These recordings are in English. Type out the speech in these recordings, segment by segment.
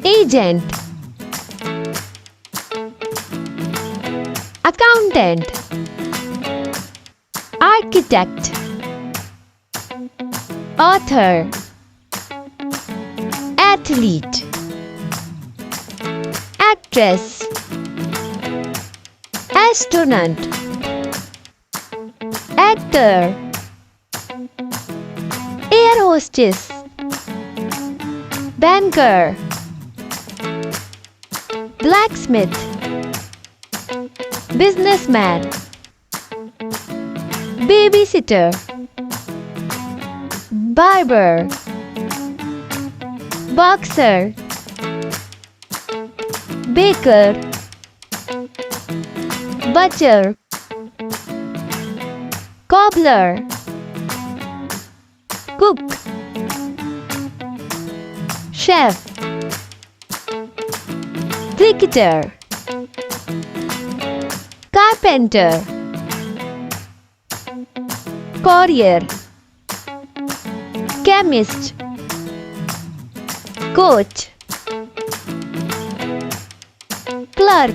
Agent, accountant, architect, author, athlete, actress, astronaut, actor, air hostess, banker, blacksmith, businessman, babysitter, barber, boxer, baker, butcher, cobbler, cook, chef, cricketer, carpenter, courier, chemist, coach, clerk,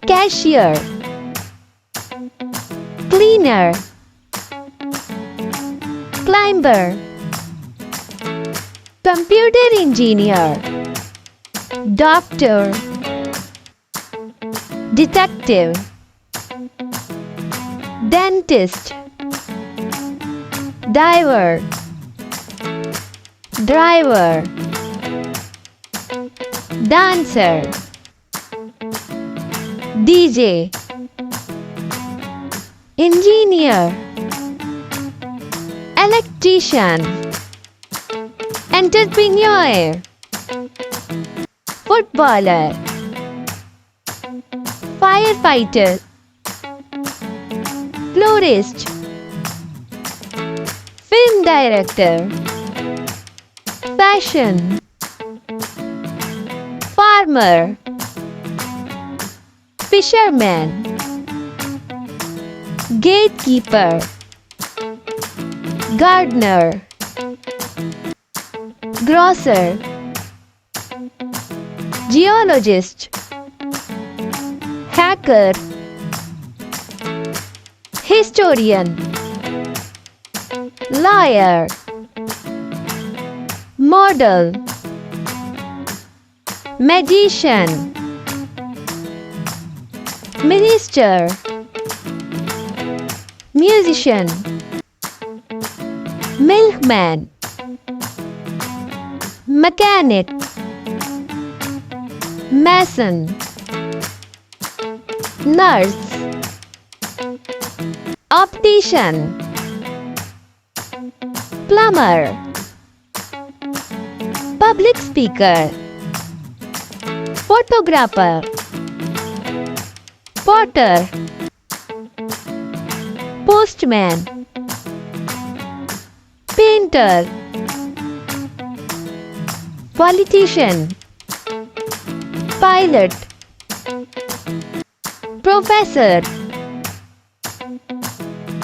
cashier, cleaner, climber, computer engineer, doctor, detective, dentist, diver, driver, dancer, DJ, engineer, electrician, entrepreneur, footballer, firefighter, florist, film director, fashion, farmer, fisherman, gatekeeper, gardener, grocer, geologist, hacker, historian, lawyer, model, magician, minister, musician, milkman, mechanic, mason, nurse, optician, plumber, public speaker, photographer, potter, postman, painter, politician, pilot, professor,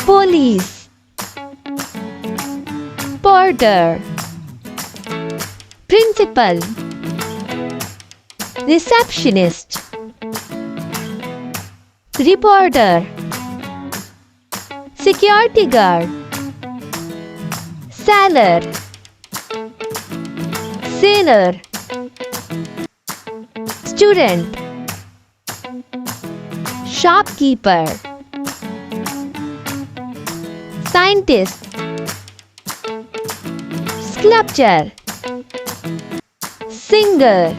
police, porter, principal, receptionist, reporter, security guard, sailor, student, shopkeeper, scientist, sculptor, singer,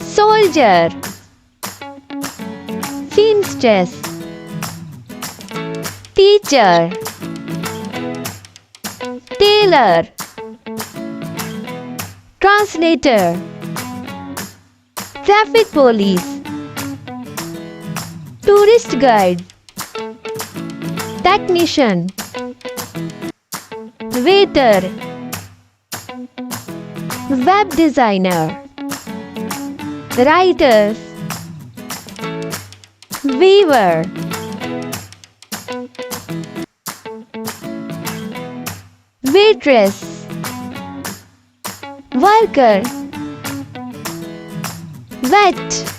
soldier, seamstress, teacher, tailor, translator, traffic police, tourist guide, technician, waiter, web designer, writer, weaver, waitress, worker, vet,